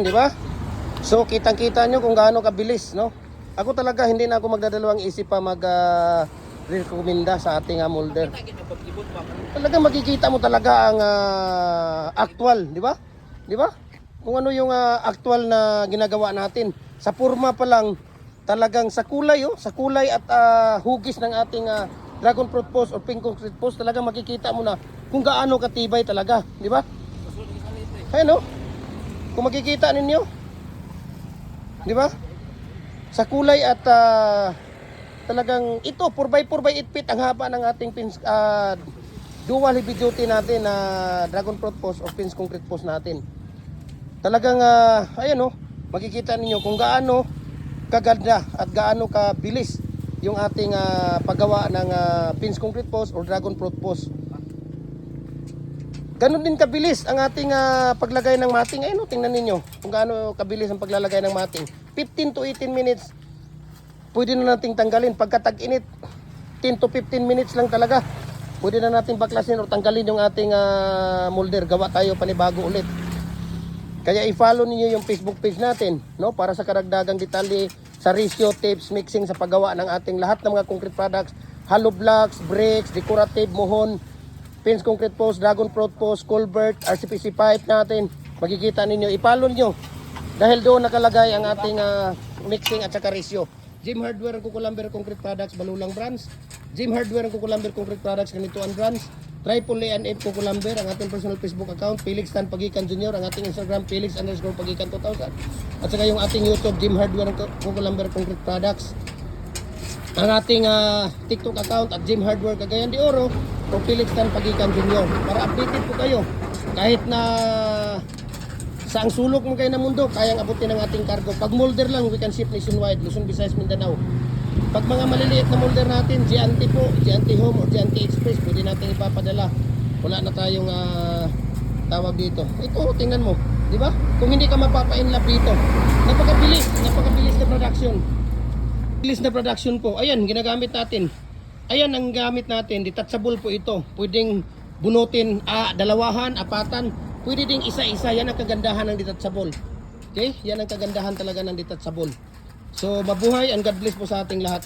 Di ba? So kitang-kita nyo kung gaano kabilis, no? Ako talaga hindi na ako magdadalawang isip pa rekomenda sa ating molder. Talaga makikita mo talaga ang actual, di ba? Di ba? Kung ano yung actual na ginagawa natin. Sa forma pa lang, talagang sa kulay, sa kulay at hugis ng ating dragon fruit post or pink concrete post, talaga makikita mo na kung gaano katibay talaga, di ba? Ayun, no? Kung makikita ninyo, di ba? Sa kulay at talagang ito 4x4 by 8 feet ang haba ng ating pins, dual heavy duty natin na dragon fruit post or pins concrete post natin. Talagang ayan, makikita ninyo kung gaano kaganda at gaano kabilis yung ating paggawa ng pins concrete post or dragon fruit post. Ganon din kabilis ang ating paglagay ng mating. Ayun, tingnan ninyo kung gaano kabilis ang paglalagay ng mating. 15 to 18 minutes pwede na nating tanggalin. Pagka tag-init, 10 to 15 minutes lang talaga. Pwede na nating baklasin o tanggalin yung ating molder. Gawa tayo panibago ulit. Kaya i-follow niyo yung Facebook page natin, no, para sa karagdagang detalye sa ratio, tips, mixing sa paggawa ng ating lahat ng mga concrete products, hollow blocks, bricks, decorative, mohon, pins concrete post, dragon fruit post, culvert, RCPC pipe natin. Makikita ninyo, i-follow nyo dahil doon nakalagay ang ating mixing at saka ratio. Jim Hardware Kukulamber Concrete Products, Balulang Branch. Jim Hardware Kukulamber Concrete Products, Kanituan Branch. Triple A and F Kukulamber, ang ating personal Facebook account. Felix Tan Pagikan Jr., ang ating Instagram, Felix_Pagikan 2000. At saka yung ating YouTube, Jim Hardware Kukulamber Concrete Products. Ang ating TikTok account at Jim Hardware Cagayan de Oro o Felix Tan Pagikan Jr. Para updated po kayo. Kahit na saang sulok mo kayo ng mundo, kayang abutin ng ating cargo. Pag molder lang, we can ship nationwide, Luzon, Visayas, Mindanao. Pag mga maliliit na molder natin, Gianti po, Gianti Home o Gianti Express, pwede natin ipapadala. Wala na tayong tawag dito. Ito, tingnan mo, di ba? Kung hindi ka mapapa-inlove dito, napakabilis na production. Bilis na production po. Ayan, ginagamit natin. Ayan ang gamit natin. Detachable po ito. Pwedeng bunutin, dalawahan, apatan. Pwede ding isa-isa. Yan ang kagandahan ng detachable. Okay? Yan ang kagandahan talaga ng detachable. So, mabuhay and God bless po sa ating lahat.